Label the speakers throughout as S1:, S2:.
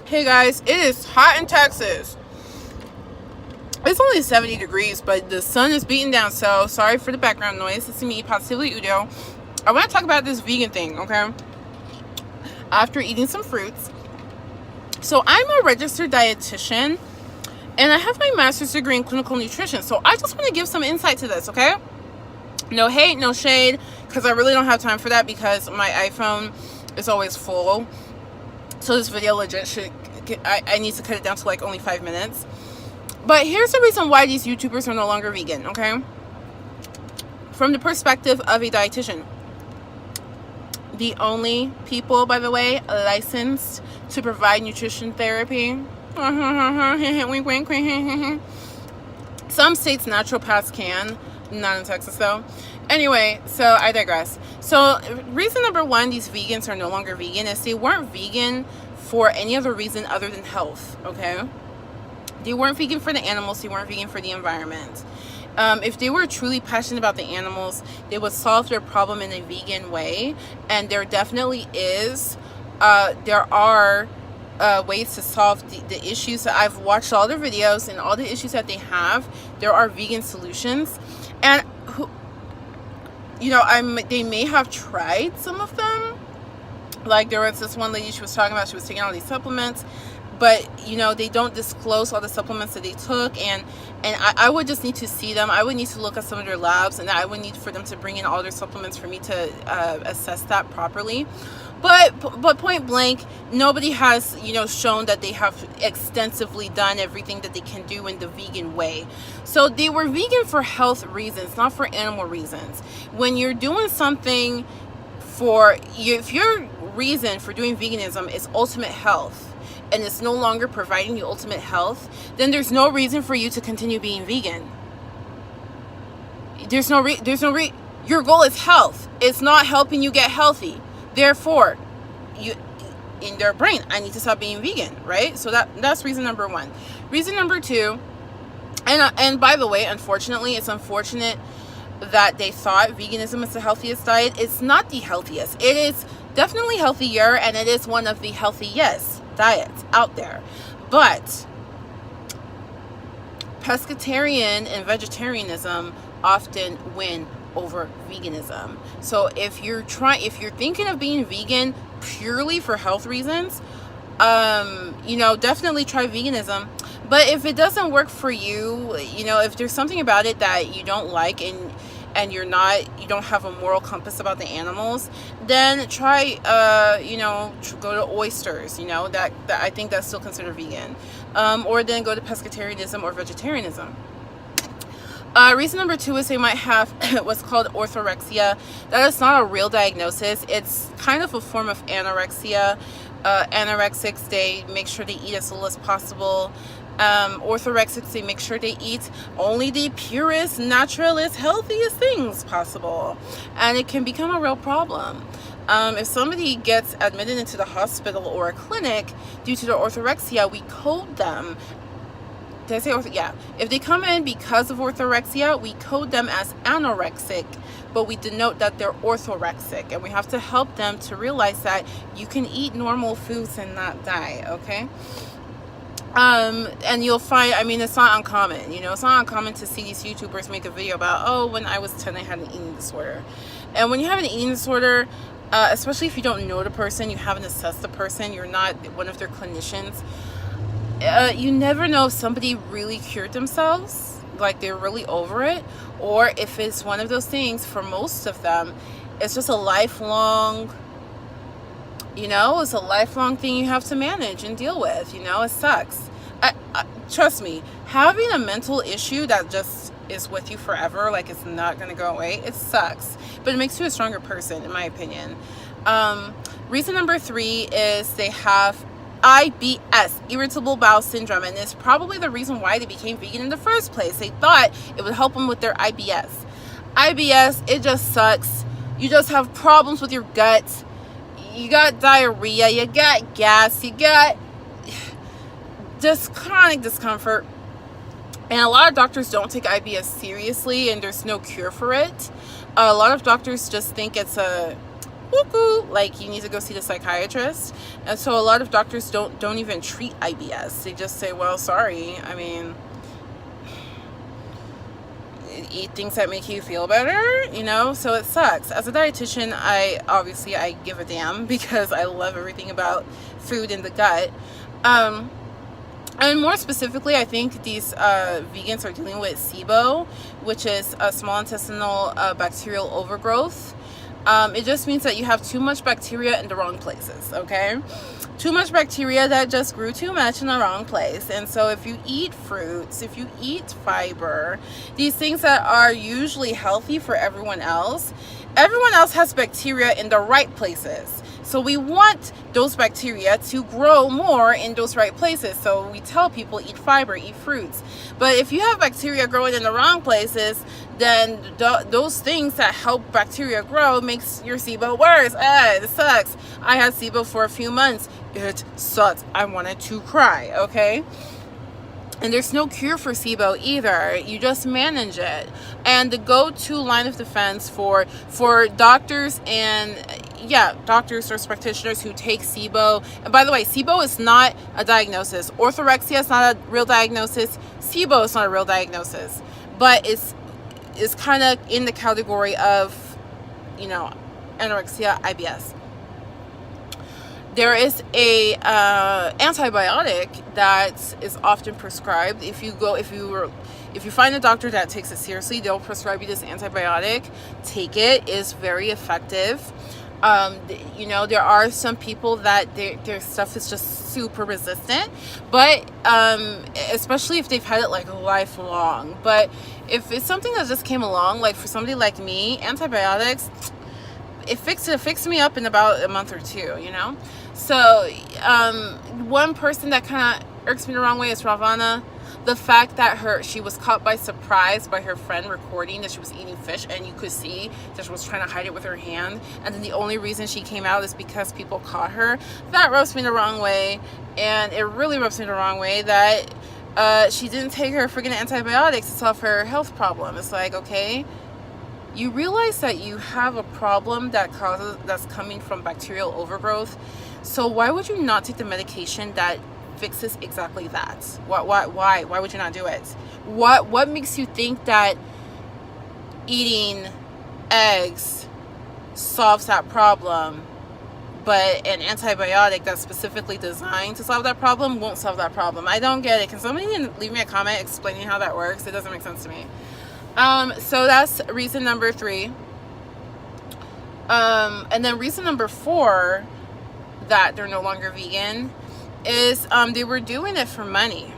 S1: Hey guys, it is hot in Texas. It's only 70 degrees, but the sun is beating down, so sorry for the background noise. It's me, Positively Udo. I want to talk about this vegan thing, okay? After eating some fruits. So I'm a registered dietitian, and I have my master's degree in clinical nutrition, so I just want to give some insight to this, okay? No hate, no shade, because I really don't have time for that because my iPhone is always full. So this video legit I need to cut it down to like only 5 minutes. But here's the reason why these YouTubers are no longer vegan, okay? From the perspective of a dietitian. The only people, by the way, licensed to provide nutrition therapy. Wink, wink. Some states naturopaths can, not in Texas though. Anyway, so I digress. So reason number one, these vegans are no longer vegan, is they weren't vegan for any other reason other than health, okay? They weren't vegan for the animals, they weren't vegan for the environment. If they were truly passionate about the animals, they would solve their problem in a vegan way. And there definitely is, there are ways to solve the issues. I've watched all their videos and all the issues that they have. There are vegan solutions. And they may have tried some of them. Like there was this one lady, she was talking about, she was taking all these supplements, but they don't disclose all the supplements that they took, and I would just need to see them. I would need to look at some of their labs, and I would need for them to bring in all their supplements for me to assess that properly. But point blank, nobody has shown that they have extensively done everything that they can do in the vegan way. So they were vegan for health reasons, not for animal reasons. When you're doing something if your reason for doing veganism is ultimate health, and it's no longer providing you ultimate health, then there's no reason for you to continue being vegan. Your goal is health. It's not helping you get healthy. Therefore, in their brain, I need to stop being vegan, right? So that's reason number one. Reason number two, and by the way, unfortunately, it's unfortunate that they thought veganism is the healthiest diet. It's not the healthiest. It is definitely healthier, and it is one of the healthiest diets out there. But pescatarian and vegetarianism often win over veganism. So if you're thinking of being vegan purely for health reasons, definitely try veganism. But if it doesn't work for you, if there's something about it that you don't like, and you don't have a moral compass about the animals, then try go to oysters, that I think that's still considered vegan, or then go to pescatarianism or vegetarianism. Reason number two is they might have what's called orthorexia. That is not a real diagnosis. It's kind of a form of anorexia. Anorexics, they make sure they eat as little as possible. Orthorexics, they make sure they eat only the purest, naturalist, healthiest things possible. And it can become a real problem. If somebody gets admitted into the hospital or a clinic due to their orthorexia, we code them. Did I say ortho? Yeah. If they come in because of orthorexia, we code them as anorexic, but we denote that they're orthorexic, and we have to help them to realize that you can eat normal foods and not die, okay? And you'll find, it's not uncommon, it's not uncommon to see these YouTubers make a video about, oh, when I was 10, I had an eating disorder. And when you have an eating disorder, especially if you don't know the person, you haven't assessed the person, you're not one of their clinicians, you never know if somebody really cured themselves, like they're really over it, or if it's one of those things. For most of them, it's just a lifelong, it's a lifelong thing you have to manage and deal with. It sucks. Trust me, having a mental issue that just is with you forever, like it's not going to go away, it sucks, but it makes you a stronger person, in my opinion. Reason number three is they have IBS, irritable bowel syndrome, and it's probably the reason why they became vegan in the first place. They thought it would help them with their IBS. IBS, it just sucks. You just have problems with your gut. You got diarrhea, you got gas, you got just chronic discomfort. And a lot of doctors don't take IBS seriously, and there's no cure for it. A lot of doctors just think it's a cuckoo, like you need to go see the psychiatrist. And so a lot of doctors don't even treat IBS. They just say, well, sorry, I mean, eat things that make you feel better, you know. So it sucks. As a dietitian, I give a damn because I love everything about food and the gut. And more specifically, I think these vegans are dealing with SIBO, which is a small intestinal bacterial overgrowth. It just means that you have too much bacteria in the wrong places, okay? Too much bacteria that just grew too much in the wrong place. And so if you eat fruits, if you eat fiber, these things that are usually healthy for everyone else has bacteria in the right places. So we want those bacteria to grow more in those right places. So we tell people eat fiber, eat fruits. But if you have bacteria growing in the wrong places, then those things that help bacteria grow makes your SIBO worse. It sucks. I had SIBO for a few months. It sucks. I wanted to cry, okay? And there's no cure for SIBO either. You just manage it. And the go-to line of defense for doctors and doctors or practitioners who take SIBO. And by the way, SIBO is not a diagnosis. Orthorexia is not a real diagnosis. SIBO is not a real diagnosis. But it's kind of in the category of, you know, anorexia, IBS. There is a antibiotic that is often prescribed. If you find a doctor that takes it seriously, they'll prescribe you this antibiotic. Take it. It's very effective. You know, there are some people that their stuff is just super resistant, but especially if they've had it like lifelong. But if it's something that just came along, like for somebody like me, antibiotics, it fixed me up in about a month or two, you know. So one person that kind of irks me the wrong way is Ravana. The fact that she was caught by surprise by her friend recording that she was eating fish, and you could see that she was trying to hide it with her hand, and then the only reason she came out is because people caught her. That rubs me the wrong way. And it really rubs me the wrong way that she didn't take her freaking antibiotics to solve her health problem. It's like, okay, you realize that you have a problem that's coming from bacterial overgrowth. So why would you not take the medication that fixes exactly that? Why would you not do it? What makes you think that eating eggs solves that problem, but an antibiotic that's specifically designed to solve that problem won't solve that problem? I don't get it. Can somebody leave me a comment explaining how that works? It doesn't make sense to me. So that's reason number 3. And then reason number 4 that they're no longer vegan is they were doing it for money.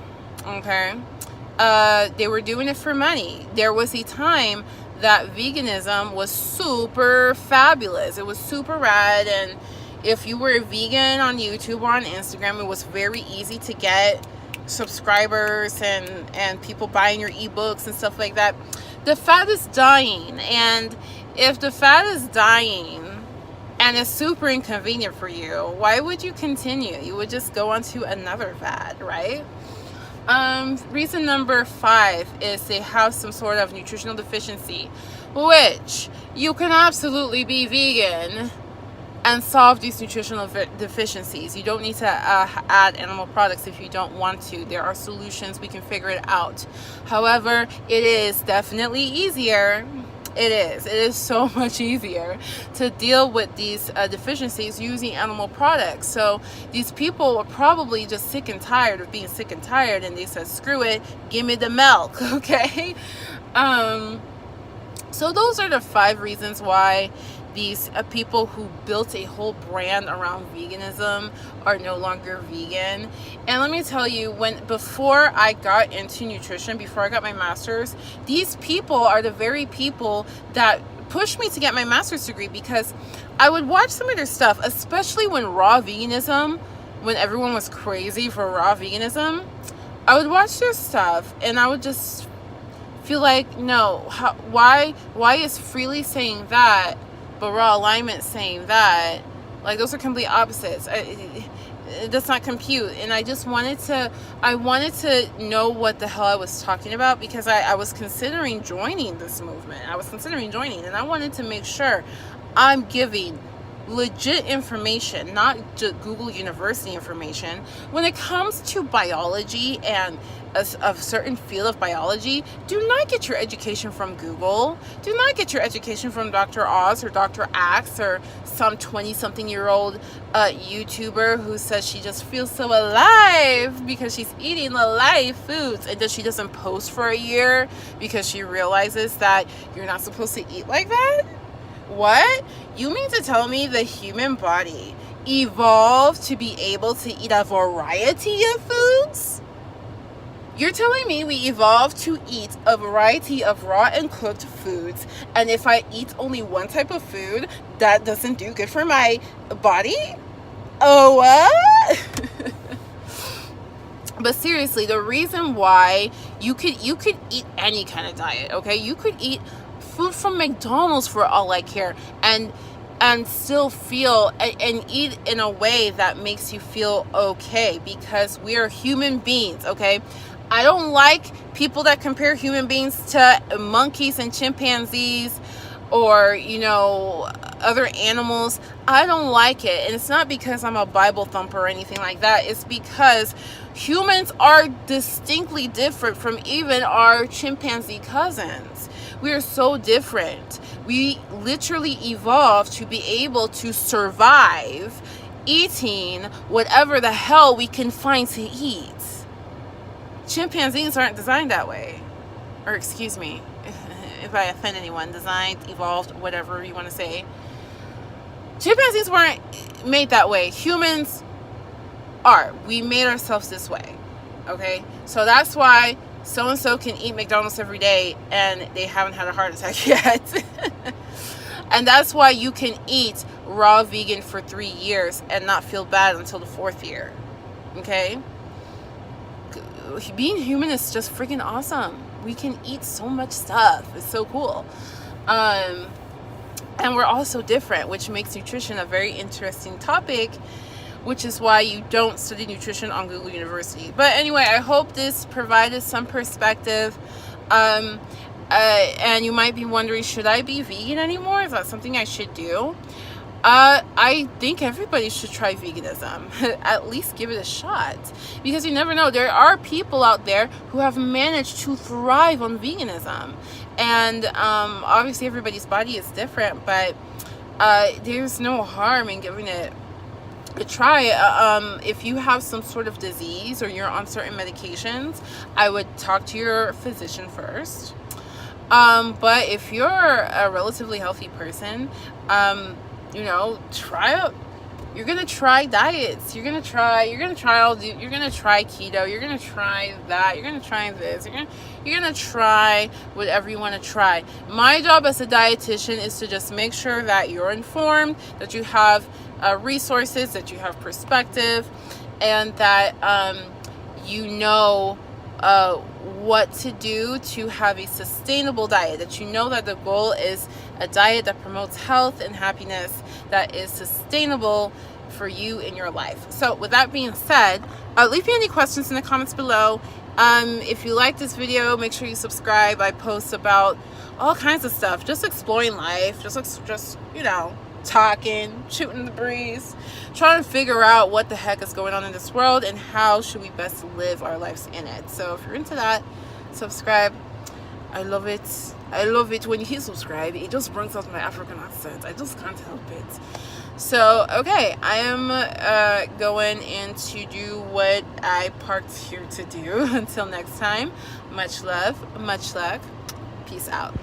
S1: Okay, they were doing it for money. There was a time that veganism was super fabulous. It was super rad, and if you were a vegan on YouTube or on Instagram, it was very easy to get subscribers and people buying your ebooks and stuff like that. The fad is dying, and if the fad is dying and it's super inconvenient for you, why would you continue? You would just go on to another fad, right? Reason number 5 is they have some sort of nutritional deficiency, which you can absolutely be vegan and solve these nutritional deficiencies. You don't need to add animal products if you don't want to. There are solutions. We can figure it out. However, it is definitely easier. It is so much easier to deal with these deficiencies using animal products. So these people are probably just sick and tired of being sick and tired, and they said, screw it, give me the milk. Okay. So those are the 5 reasons why these people who built a whole brand around veganism are no longer vegan. And let me tell you, before I got into nutrition, before I got my master's, these people are the very people that pushed me to get my master's degree, because I would watch some of their stuff, especially when everyone was crazy for raw veganism. I would watch their stuff and I would just feel like, no, why is Freely saying that but raw alignment saying that? Like, those are complete opposites. It does not compute. And I wanted to know what the hell I was talking about, because I was considering joining this movement. And I wanted to make sure I'm giving legit information, not just Google University information. When it comes to biology and a certain field of biology, do not get your education from Google. Do not get your education from Dr. Oz or Dr. Axe or some 20-something-year-old YouTuber who says she just feels so alive because she's eating alive foods, and then she doesn't post for a year because she realizes that you're not supposed to eat like that. What? You mean to tell me the human body evolved to be able to eat a variety of foods? You're telling me we evolved to eat a variety of raw and cooked foods, and if I eat only one type of food, that doesn't do good for my body? Oh, what? But seriously, the reason why you could eat any kind of diet, okay? You could eat food from McDonald's for all I care, and still feel and eat in a way that makes you feel okay, because we are human beings, okay? I don't like people that compare human beings to monkeys and chimpanzees or, you know, other animals. I don't like it. And it's not because I'm a Bible thumper or anything like that. It's because humans are distinctly different from even our chimpanzee cousins. We are so different. We literally evolved to be able to survive eating whatever the hell we can find to eat. Chimpanzees aren't designed that way. Or excuse me, if I offend anyone, designed, evolved, whatever you want to say. Chimpanzees weren't made that way. Humans are. We made ourselves this way. Okay? So that's why so-and-so can eat McDonald's every day and they haven't had a heart attack yet. And that's why you can eat raw vegan for 3 years and not feel bad until the 4th year. Okay? Being human is just freaking awesome. We can eat so much stuff. It's so cool. And we're also different, which makes nutrition a very interesting topic, which is why you don't study nutrition on Google University. But anyway, I hope this provided some perspective. And you might be wondering, should I be vegan anymore? Is that something I should do? I think everybody should try veganism. At least give it a shot, because you never know. There are people out there who have managed to thrive on veganism, and obviously everybody's body is different, but there's no harm in giving it a try. If you have some sort of disease or you're on certain medications, I would talk to your physician first. But if you're a relatively healthy person, you know, try out. You're gonna try diets. You're gonna try keto. You're gonna try that. You're gonna try this. You're gonna try whatever you want to try. My job as a dietitian is to just make sure that you're informed, that you have resources, that you have perspective, and that you know what to do to have a sustainable diet, that you know that the goal is a diet that promotes health and happiness, that is sustainable for you in your life. So with that being said, leave me any questions in the comments below. If you like this video, make sure you subscribe. I post about all kinds of stuff, just exploring life, just you know, talking, shooting the breeze, trying to figure out what the heck is going on in this world and how should we best live our lives in it. So if you're into that, subscribe. I love it. I love it when you hit subscribe. It just brings out my African accent. I just can't help it. So okay, I am going in to do what I parked here to do. Until next time, much love, much luck, peace out.